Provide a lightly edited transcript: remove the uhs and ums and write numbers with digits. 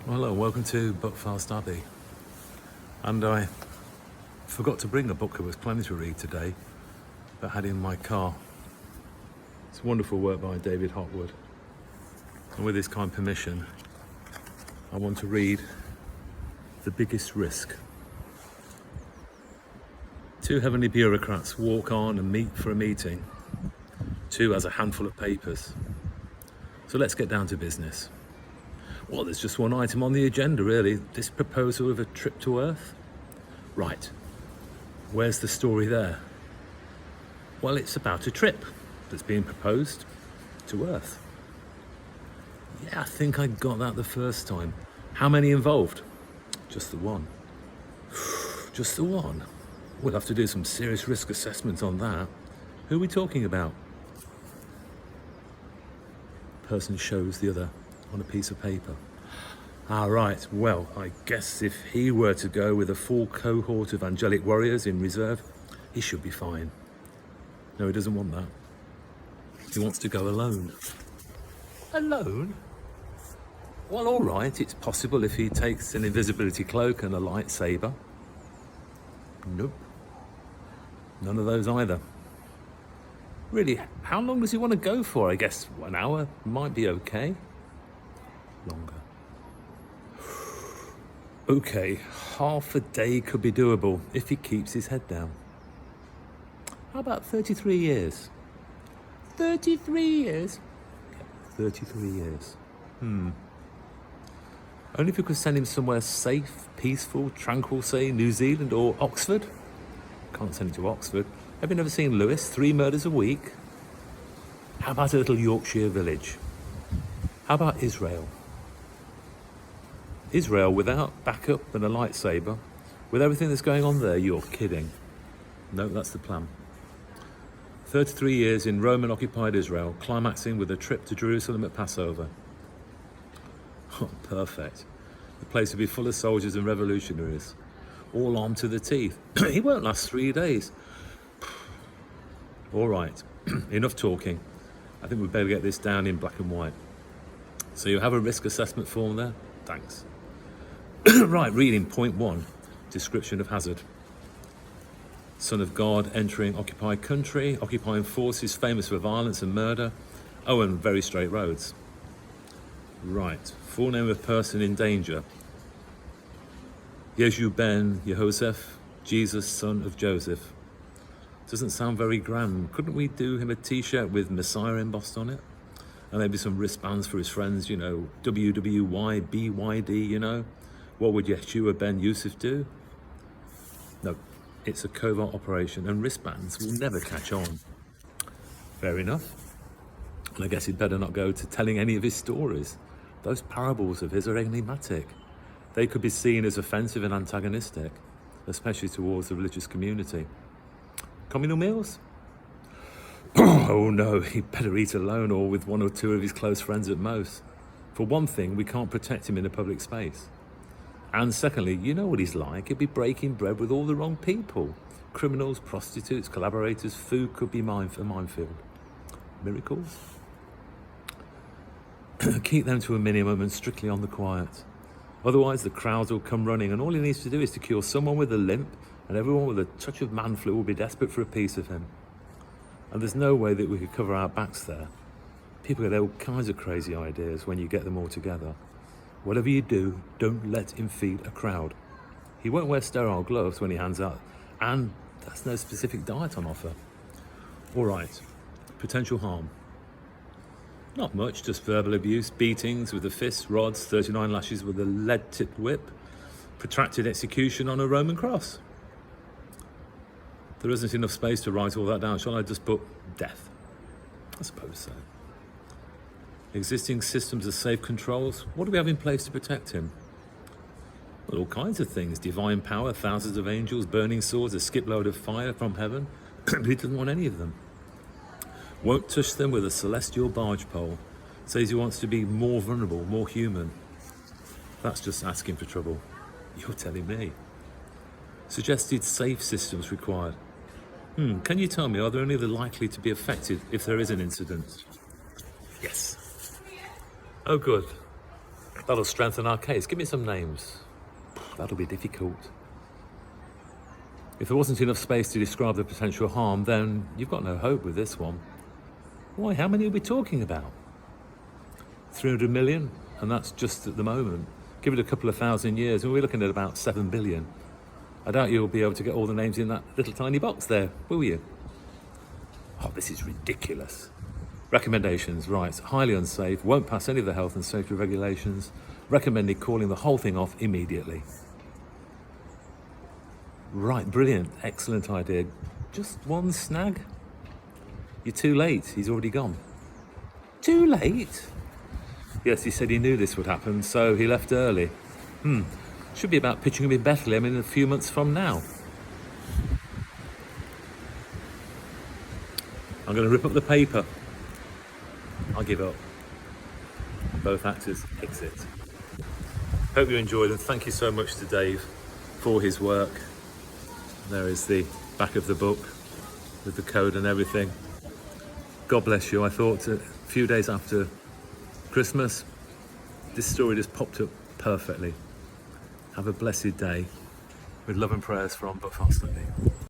Well, hello, welcome to Book Fast Abbey. And I forgot to bring a book I was planning to read today, but had in my car. It's wonderful work by David Hopwood. And with his kind permission, I want to read The Biggest Risk. Two heavenly bureaucrats walk on and meet for a meeting. Two has a handful of papers. So let's get down to business. Well, there's just one item on the agenda, really. This proposal of a trip to Earth. Right. Where's the story there? Well, it's about a trip that's being proposed to Earth. Yeah, I think I got that the first time. How many involved? Just the one. Just the one. We'll have to do some serious risk assessment on that. Who are we talking about? Person shows the other on a piece of paper. Right, well, I guess if he were to go with a full cohort of angelic warriors in reserve, he should be fine. No, he doesn't want that. He wants to go alone. Alone? Well, all right, it's possible if he takes an invisibility cloak and a lightsaber. Nope. None of those either. Really, how long does he want to go for? I guess 1 hour might be okay. Longer. Okay, half a day could be doable if he keeps his head down. How about 33 years? 33 years? Okay, 33 years. Only if we could send him somewhere safe, peaceful, tranquil, say New Zealand or Oxford. Can't send him to Oxford. Have you never seen Lewis? 3 murders a week. How about a little Yorkshire village? How about Israel? Israel without backup and a lightsaber, with everything that's going on there, you're kidding. No, that's the plan. 33 years in Roman-occupied Israel, climaxing with a trip to Jerusalem at Passover. Oh, perfect. The place would be full of soldiers and revolutionaries, all armed to the teeth. He won't last 3 days. All right, enough talking. I think we'd better get this down in black and white. So you have a risk assessment form there? Thanks. Right, reading point 1, description of hazard. Son of God entering occupied country, occupying forces famous for violence and murder. Oh, and very straight roads. Right, full name of person in danger. Yeshu ben Yehoseph, Jesus, son of Joseph. Doesn't sound very grand. Couldn't we do him a t-shirt with Messiah embossed on it? And maybe some wristbands for his friends, you know, WWY, BYD, you know? What would Yeshua ben Yusuf do? No, it's a covert operation and wristbands will never catch on. Fair enough. And I guess he'd better not go to telling any of his stories. Those parables of his are enigmatic. They could be seen as offensive and antagonistic, especially towards the religious community. Communal meals? Oh no, he'd better eat alone or with 1 or 2 of his close friends at most. For one thing, we can't protect him in a public space. And secondly, you know what he's like. He'd be breaking bread with all the wrong people. Criminals, prostitutes, collaborators. Food could be a minefield. Miracles? Keep them to a minimum and strictly on the quiet. Otherwise, the crowds will come running, and all he needs to do is to cure someone with a limp, and everyone with a touch of man flu will be desperate for a piece of him. And there's no way that we could cover our backs there. People get all kinds of crazy ideas when you get them all together. Whatever you do, don't let him feed a crowd. He won't wear sterile gloves when he hands out, and there's no specific diet on offer. All right, potential harm. Not much, just verbal abuse, beatings with the fists, rods, 39 lashes with a lead-tipped whip, protracted execution on a Roman cross. There isn't enough space to write all that down. Shall I just put death? I suppose so. Existing systems of safe controls. What do we have in place to protect him? Well, all kinds of things. Divine power, thousands of angels, burning swords, a skipload of fire from heaven. But he doesn't want any of them. Won't touch them with a celestial barge pole. Says he wants to be more vulnerable, more human. That's just asking for trouble. You're telling me. Suggested safe systems required. Can you tell me, are there any that are likely to be affected if there is an incident? Yes. Oh, good. That'll strengthen our case. Give me some names. That'll be difficult. If there wasn't enough space to describe the potential harm, then you've got no hope with this one. Why, how many are we talking about? 300 million? And that's just at the moment. Give it a couple of thousand years and we're looking at about 7 billion. I doubt you'll be able to get all the names in that little tiny box there, will you? Oh, this is ridiculous. Recommendations, right, highly unsafe, won't pass any of the health and safety regulations, recommended calling the whole thing off immediately. Right, brilliant, excellent idea. Just one snag? You're too late, he's already gone. Too late? Yes, he said he knew this would happen, so he left early. Should be about pitching him in Bethlehem in a few months from now. I'm going to rip up the paper. I'll give up. Both actors exit. Hope you enjoyed, and thank you so much to Dave for his work. There is the back of the book with the code and everything. God bless you. I thought a few days after Christmas, this story just popped up perfectly. Have a blessed day with love and prayers from But Fastly.